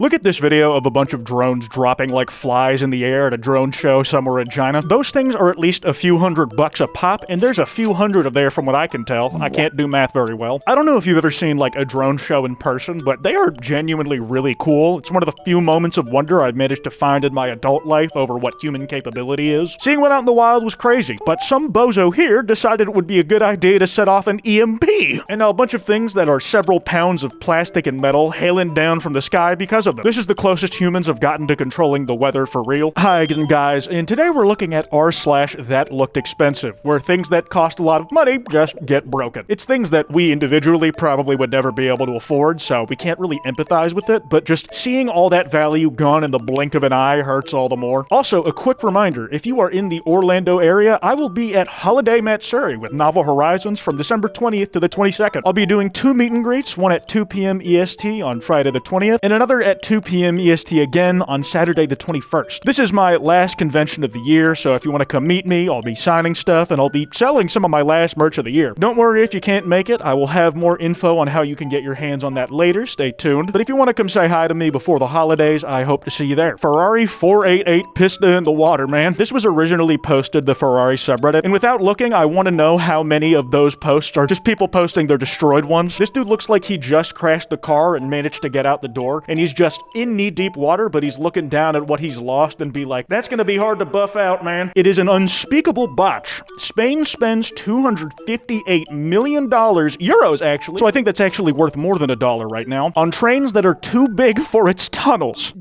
Look at this video of a bunch of drones dropping like flies in the air at a drone show somewhere in China. Those things are at least a few $100 a pop, and there's a few hundred of there from what I can tell. I can't do math very well. I don't know if you've ever seen like a drone show in person, but they are genuinely really cool. It's one of the few moments of wonder I've managed to find in my adult life over what human capability is. Seeing one out in the wild was crazy, but some bozo here decided it would be a good idea to set off an EMP. And now a bunch of things that are several pounds of plastic and metal hailing down from the sky because of them. This is the closest humans have gotten to controlling the weather for real. Hi again, guys, and today we're looking at r/that looked expensive, where things that cost a lot of money just get broken. It's things that we individually probably would never be able to afford, so we can't really empathize with it, but just seeing all that value gone in the blink of an eye hurts all the more. Also, a quick reminder, if you are in the Orlando area, I will be at Holiday Matsuri with Novel Horizons from December 20th to the 22nd. I'll be doing 2 meet and greets, one at 2 p.m. EST on Friday the 20th, and another at 2 p.m. EST again on Saturday the 21st. This is my last convention of the year, so if you want to come meet me, I'll be signing stuff and I'll be selling some of my last merch of the year. Don't worry if you can't make it, I will have more info on how you can get your hands on that later, stay tuned. But if you want to come say hi to me before the holidays, I hope to see you there. Ferrari 488 pista in the water, man. This was originally posted the Ferrari subreddit, and without looking, I want to know how many of those posts are just people posting their destroyed ones. This dude looks like he just crashed the car and managed to get out the door, and he's just in knee-deep water, but he's looking down at what he's lost and be like, that's gonna be hard to buff out, man. It is an unspeakable botch. Spain spends $258 million, euros actually, so I think that's actually worth more than $1 right now, on trains that are too big for its tunnels.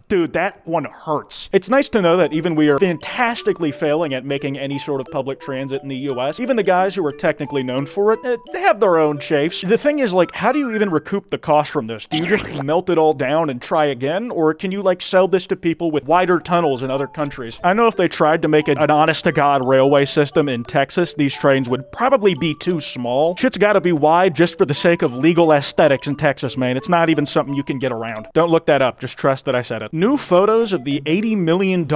Dude, that one hurts. It's nice to know that even we are fantastically failing at making any sort of public transit in the US, even the guys who are technically known for it, they have their own chafes. The thing is, like, how do you even recoup the cost from this? Do you just melt it all down and try again? Or can you, like, sell this to people with wider tunnels in other countries? I know if they tried to make an honest-to-God railway system in Texas, these trains would probably be too small. Shit's gotta be wide just for the sake of legal aesthetics in Texas, man. It's not even something you can get around. Don't look that up. Just trust that I said it. New photos of the $80 million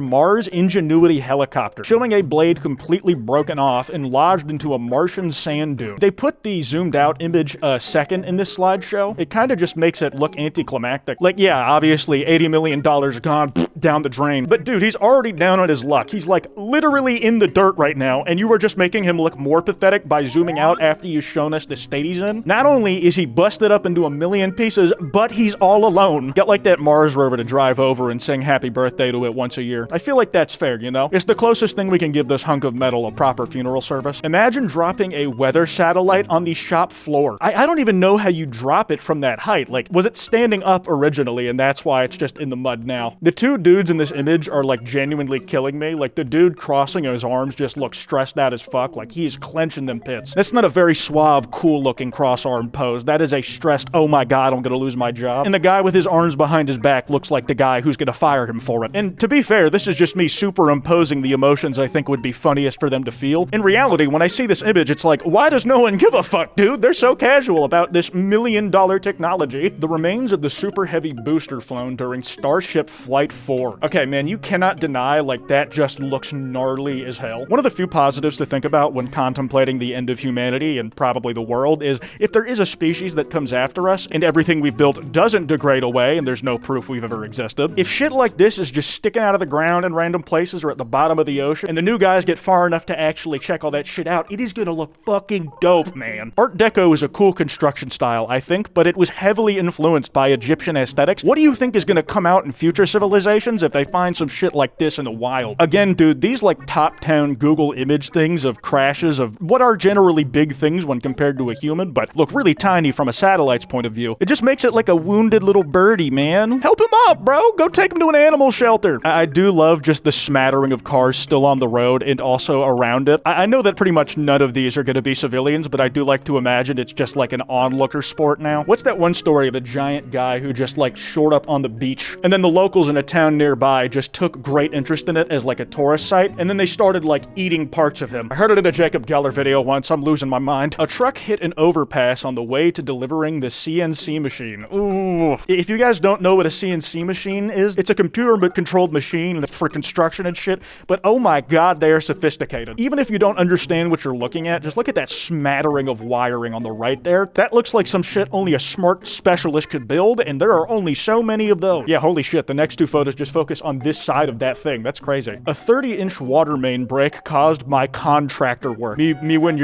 Mars Ingenuity helicopter, showing a blade completely broken off and lodged into a Martian sand dune. They put the zoomed out image a second in this slideshow. It kind of just makes it look anticlimactic. Like, yeah, obviously $80 million gone down the drain, but dude, he's already down on his luck. He's like literally in the dirt right now, and you are just making him look more pathetic by zooming out after you've shown us the state he's in. Not only is he busted up into a million pieces, but he's all alone. Got like that Mars rover to drive over and sing happy birthday to it once a year. I feel like that's fair, you know? It's the closest thing we can give this hunk of metal a proper funeral service. Imagine dropping a weather satellite on the shop floor. I don't even know how you drop it from that height. Like, was it standing up originally and that's why it's just in the mud now? The two dudes in this image are like genuinely killing me. Like, the dude crossing his arms just looks stressed out as fuck. Like, he's clenching them pits. That's not a very suave, cool looking cross-arm pose. That is a stressed, oh my god, I'm gonna lose my job. And the guy with his arms behind his back looks like the guy who's gonna fire him for it. And to be fair, this is just me superimposing the emotions I think would be funniest for them to feel. In reality, when I see this image, it's like, why does no one give a fuck, dude? They're so casual about this $1 million technology. The remains of the super heavy booster flown during Starship Flight 4. Okay, man, you cannot deny, like, that just looks gnarly as hell. One of the few positives to think about when contemplating the end of humanity and probably the world is if there is a species that comes after us and everything we've built doesn't degrade away and there's no proof we've ever existed, if shit like this is just sticking out of the ground in random places or at the bottom of the ocean, and the new guys get far enough to actually check all that shit out, it is gonna look fucking dope, man. Art Deco is a cool construction style, I think, but it was heavily influenced by Egyptian aesthetics. What do you think is gonna come out in future civilizations if they find some shit like this in the wild? Again, dude, these like top-down Google image things of crashes of what are generally big things when compared to a human, but look really tiny from a satellite's point of view. It just makes it like a wounded little birdie, man. Help him up, bro! Go take him to an animal shelter. I do love just the smattering of cars still on the road and also around it. I know that pretty much none of these are gonna be civilians, but I do like to imagine it's just like an onlooker sport now. What's that one story of a giant guy who just like shored up on the beach, and then the locals in a town nearby just took great interest in it as like a tourist site, and then they started like eating parts of him. I heard it in a Jacob Geller video once, I'm losing my mind. A truck hit an overpass on the way to delivering the CNC machine. Ooh. If you guys don't know what a CNC machine machine is. It's a computer-controlled machine for construction and shit, but oh my god, they are sophisticated. Even if you don't understand what you're looking at, just look at that smattering of wiring on the right there. That looks like some shit only a smart specialist could build, and there are only so many of those. Yeah, holy shit, the next two photos just focus on this side of that thing. That's crazy. A 30-inch water main break caused my contractor work. Me and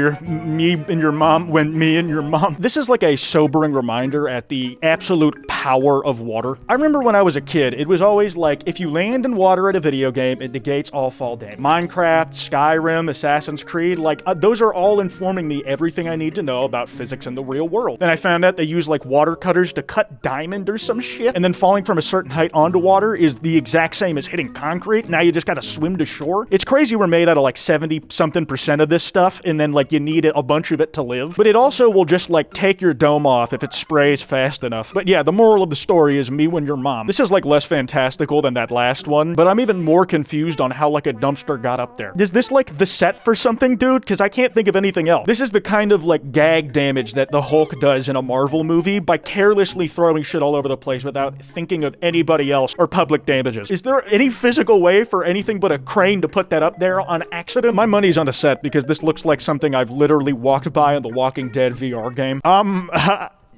your mom. This is like a sobering reminder at the absolute power of water. I remember when I was a kid, it was always like, if you land in water at a video game, it negates all fall damage. Minecraft, Skyrim, Assassin's Creed, like, those are all informing me everything I need to know about physics in the real world. Then I found out they use, like, water cutters to cut diamond or some shit, and then falling from a certain height onto water is the exact same as hitting concrete. Now you just gotta swim to shore. It's crazy we're made out of, like, 70-something% of this stuff, and then, like, you need a bunch of it to live. But it also will just, like, take your dome off if it sprays fast enough. But yeah, the moral of the story is me when your mom. This is, like, less fantastical than that last one, but I'm even more confused on how, like, a dumpster got up there. Is this, like, the set for something, dude? Because I can't think of anything else. This is the kind of, like, gag damage that the Hulk does in a Marvel movie by carelessly throwing shit all over the place without thinking of anybody else or public damages. Is there any physical way for anything but a crane to put that up there on accident? My money's on the set because this looks like something I've literally walked by in the Walking Dead VR game.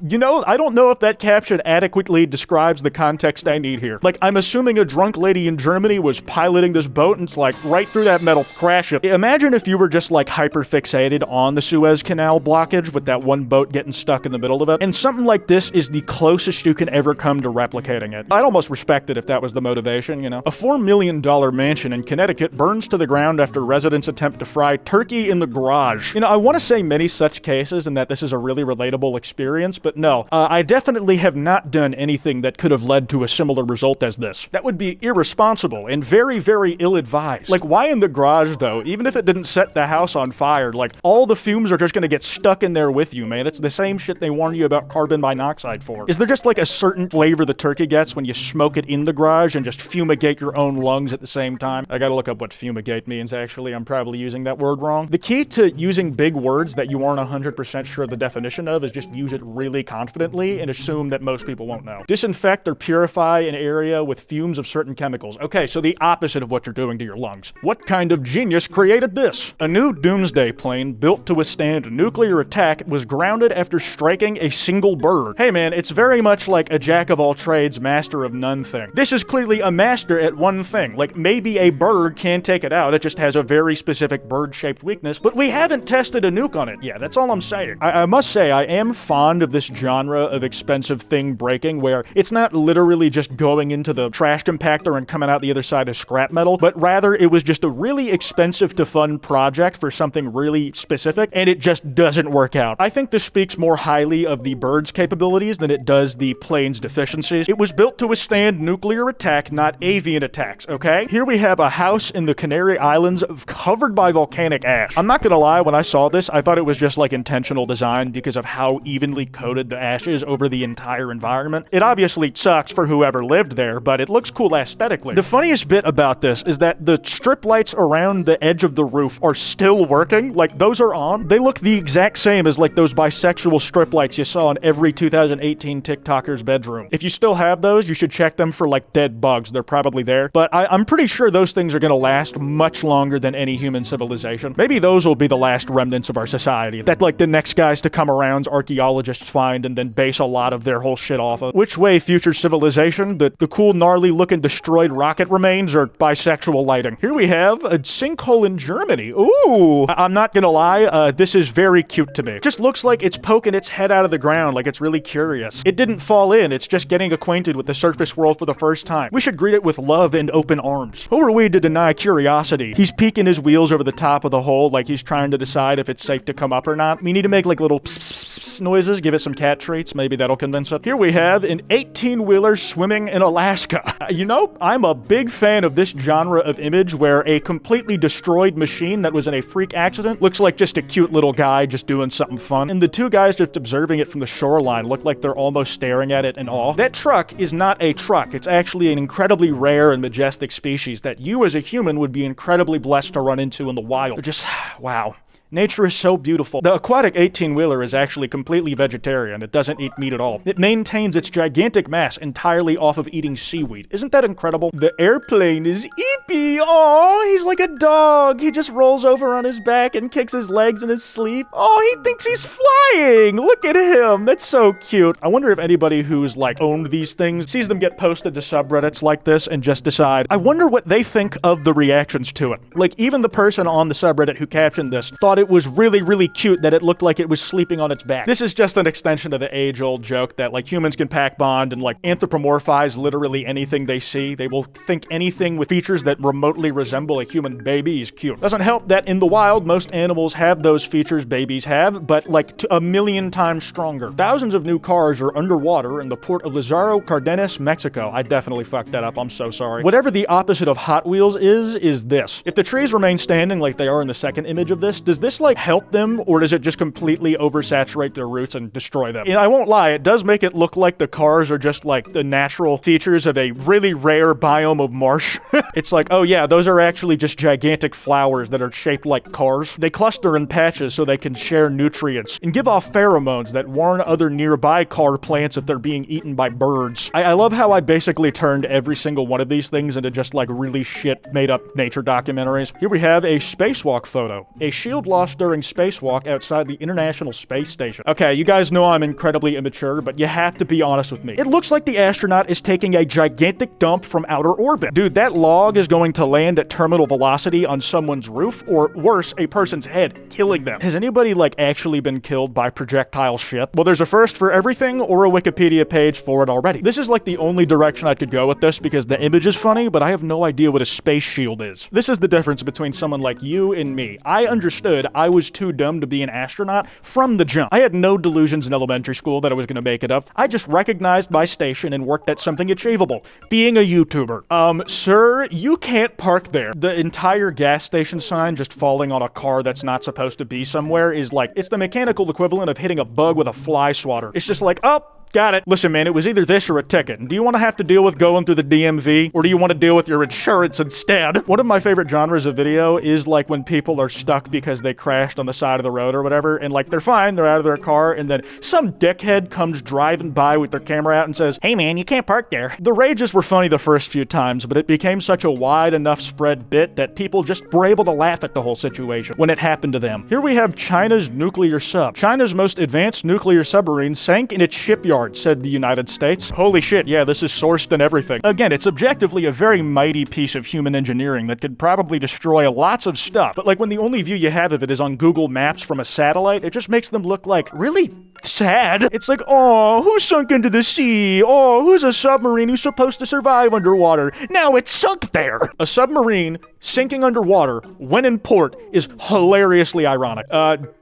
You know, I don't know if that caption adequately describes the context I need here. Like, I'm assuming a drunk lady in Germany was piloting this boat and it's like, right through that metal, crash it. Imagine if you were just like hyper-fixated on the Suez Canal blockage with that one boat getting stuck in the middle of it. And something like this is the closest you can ever come to replicating it. I'd almost respect it if that was the motivation, you know? A $4 million mansion in Connecticut burns to the ground after residents attempt to fry turkey in the garage. You know, I want to say many such cases and that this is a really relatable experience, but no, I definitely have not done anything that could have led to a similar result as this. That would be irresponsible and very, very ill-advised. Like, why in the garage, though? Even if it didn't set the house on fire, like, all the fumes are just gonna get stuck in there with you, man. It's the same shit they warn you about carbon monoxide for. Is there just, like, a certain flavor the turkey gets when you smoke it in the garage and just fumigate your own lungs at the same time? I gotta look up what fumigate means, actually. I'm probably using that word wrong. The key to using big words that you aren't 100% sure of the definition of is just use it really confidently and assume that most people won't know. Disinfect or purify an area with fumes of certain chemicals. Okay, so the opposite of what you're doing to your lungs. What kind of genius created this? A new Doomsday plane built to withstand a nuclear attack was grounded after striking a single bird. Hey man, it's very much like a jack-of-all-trades, master-of-none thing. This is clearly a master at one thing. Like, maybe a bird can take it out, it just has a very specific bird-shaped weakness, but we haven't tested a nuke on it. Yeah, that's all I'm saying. I must say, I am fond of this genre of expensive thing breaking where it's not literally just going into the trash compactor and coming out the other side as scrap metal, but rather it was just a really expensive to fund project for something really specific, and it just doesn't work out. I think this speaks more highly of the bird's capabilities than it does the plane's deficiencies. It was built to withstand nuclear attack, not avian attacks, okay? Here we have a house in the Canary Islands covered by volcanic ash. I'm not gonna lie, when I saw this, I thought it was just like intentional design because of how evenly coated the ash is over the entire environment. It obviously sucks for whoever lived there, but it looks cool aesthetically. The funniest bit about this is that the strip lights around the edge of the roof are still working. Like, those are on. They look the exact same as like those bisexual strip lights you saw in every 2018 TikToker's bedroom. If you still have those, you should check them for like dead bugs. They're probably there. But I'm pretty sure those things are gonna last much longer than any human civilization. Maybe those will be the last remnants of our society that like the next guys to come around archaeologists find and then base a lot of their whole shit off of. Which way, future civilization? The cool, gnarly looking destroyed rocket remains or bisexual lighting? Here we have a sinkhole in Germany. Ooh! I'm not gonna lie, this is very cute to me. Just looks like it's poking its head out of the ground like it's really curious. It didn't fall in, it's just getting acquainted with the surface world for the first time. We should greet it with love and open arms. Who are we to deny curiosity? He's peeking his wheels over the top of the hole like he's trying to decide if it's safe to come up or not. We need to make like little pss, pss, pss, pss noises, give it some cat treats, maybe that'll convince it. Here we have an 18-wheeler swimming in Alaska. You know, I'm a big fan of this genre of image where a completely destroyed machine that was in a freak accident looks like just a cute little guy just doing something fun. And the two guys just observing it from the shoreline look like they're almost staring at it in awe. That truck is not a truck. It's actually an incredibly rare and majestic species that you as a human would be incredibly blessed to run into in the wild. Just, wow. Nature is so beautiful. The aquatic 18-wheeler is actually completely vegetarian. It doesn't eat meat at all. It maintains its gigantic mass entirely off of eating seaweed. Isn't that incredible? The airplane is Eepy. Aw, he's like a dog. He just rolls over on his back and kicks his legs in his sleep. Oh, he thinks he's flying. Look at him. That's so cute. I wonder if anybody who's like owned these things sees them get posted to subreddits like this and just decide, I wonder what they think of the reactions to it. Like, even the person on the subreddit who captioned this thought it was really, really cute that it looked like it was sleeping on its back. This is just an extension of the age-old joke that like humans can pack bond and like anthropomorphize literally anything they see. They will think anything with features that remotely resemble a human baby is cute. Doesn't help that in the wild, most animals have those features babies have, but like to 1,000,000 times stronger. Thousands of new cars are underwater in the port of Lázaro Cárdenas, Mexico. I definitely fucked that up. I'm so sorry. Whatever the opposite of Hot Wheels is this. If the trees remain standing like they are in the second image of this, does this like help them, or does it just completely oversaturate their roots and destroy them? And I won't lie, it does make it look like the cars are just like the natural features of a really rare biome of marsh. It's like, oh yeah, those are actually just gigantic flowers that are shaped like cars. They cluster in patches so they can share nutrients and give off pheromones that warn other nearby car plants if they're being eaten by birds. I love how I basically turned every single one of these things into just like really shit made up nature documentaries. Here we have a spacewalk photo. A shield lost during spacewalk outside the International Space Station. Okay, you guys know I'm incredibly immature, but you have to be honest with me. It looks like the astronaut is taking a gigantic dump from outer orbit. Dude, that log is going to land at terminal velocity on someone's roof, or worse, a person's head, killing them. Has anybody like actually been killed by projectile shit? Well, there's a first for everything or a Wikipedia page for it already. This is like the only direction I could go with this because the image is funny, but I have no idea what a space shield is. This is the difference between someone like you and me. I understood I was too dumb to be an astronaut from the jump. I had no delusions in elementary school that I was gonna make it up. I just recognized my station and worked at something achievable. Being a YouTuber. Sir, you can't park there. The entire gas station sign just falling on a car that's not supposed to be somewhere is like, it's the mechanical equivalent of hitting a bug with a fly swatter. It's just like, oh, got it. Listen, man, it was either this or a ticket. And do you want to have to deal with going through the DMV, or do you want to deal with your insurance instead? One of my favorite genres of video is like when people are stuck because they crashed on the side of the road or whatever, and like they're fine, they're out of their car, and then some dickhead comes driving by with their camera out and says, hey man, you can't park there. The rages were funny the first few times, but it became such a wide enough spread bit that people just were able to laugh at the whole situation when it happened to them. Here we have China's nuclear sub. China's most advanced nuclear submarine sank in its shipyard, said the United States. Holy shit, yeah, this is sourced and everything. Again, it's objectively a very mighty piece of human engineering that could probably destroy lots of stuff, but like when the only view you have of it is on Google Maps from a satellite, it just makes them look like really sad. It's like, oh, who sunk into the sea? Oh, who's a submarine who's supposed to survive underwater? Now it's sunk there. A submarine sinking underwater when in port is hilariously ironic.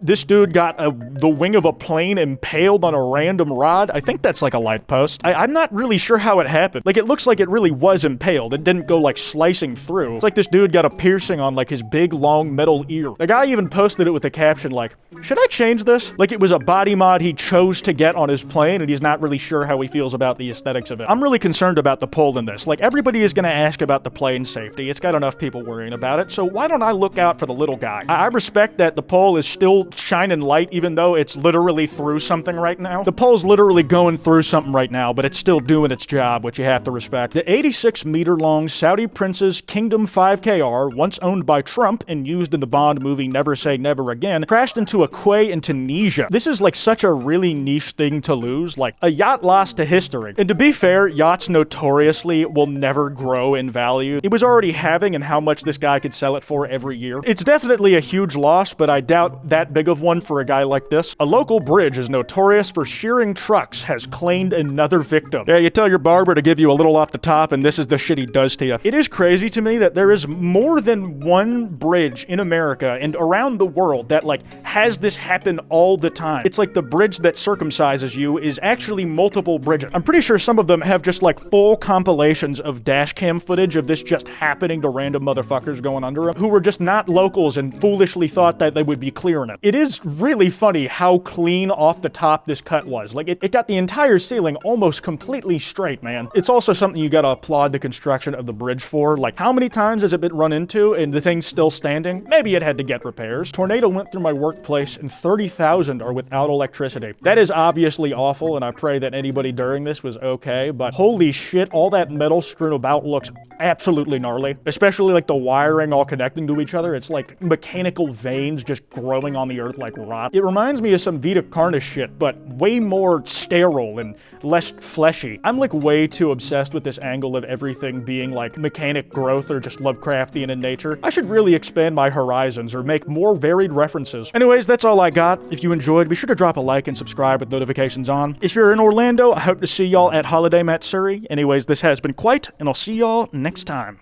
This dude got the wing of a plane impaled on a random rod. I think that's like a light post. I'm not really sure how it happened. Like, it looks like it really was impaled. It didn't go like slicing through. It's like this dude got a piercing on like his big long metal ear. The guy even posted it with a caption like, should I change this? Like it was a body mod he chose to get on his plane and he's not really sure how he feels about the aesthetics of it. I'm really concerned about the poll in this. Like, everybody is gonna ask about the plane safety. It's got enough people worrying about it, so why don't I look out for the little guy? I respect that the pole is still shining light even though it's literally through something right now. The pole's literally going through something right now, but it's still doing its job, which you have to respect. The 86-meter-long Saudi Prince's Kingdom 5KR, once owned by Trump and used in the Bond movie Never Say Never Again, crashed into a quay in Tunisia. This is like such a really niche thing to lose, like a yacht lost to history. And to be fair, yachts notoriously will never grow in value. It was already halving in how much this guy could sell it for every year. It's definitely a huge loss, but I doubt that big of one for a guy like this. A local bridge is notorious for shearing trucks has claimed another victim. Yeah, you tell your barber to give you a little off the top and this is the shit he does to you. It is crazy to me that there is more than one bridge in America and around the world that like has this happen all the time. It's like the bridge that circumcises you is actually multiple bridges. I'm pretty sure some of them have just like full compilations of dash cam footage of this just happening to random motherfuckers. motherfuckers going under them who were just not locals and foolishly thought that they would be clearing it. It is really funny how clean off the top this cut was. Like, it got the entire ceiling almost completely straight, man. It's also something you gotta applaud the construction of the bridge for. Like, how many times has it been run into and the thing's still standing? Maybe it had to get repairs. Tornado went through my workplace and 30,000 are without electricity. That is obviously awful, and I pray that anybody during this was okay, but holy shit, all that metal strewn about looks absolutely gnarly. Especially like the wiring all connecting to each other. It's like mechanical veins just growing on the earth like rot. It reminds me of some Vita Carnish shit, but way more sterile and less fleshy. I'm like way too obsessed with this angle of everything being like mechanic growth or just Lovecraftian in nature. I should really expand my horizons or make more varied references. Anyways, that's all I got. If you enjoyed, be sure to drop a like and subscribe with notifications on. If you're in Orlando, I hope to see y'all at Holiday Matsuri. Anyways, this has been Kwite, and I'll see y'all next time.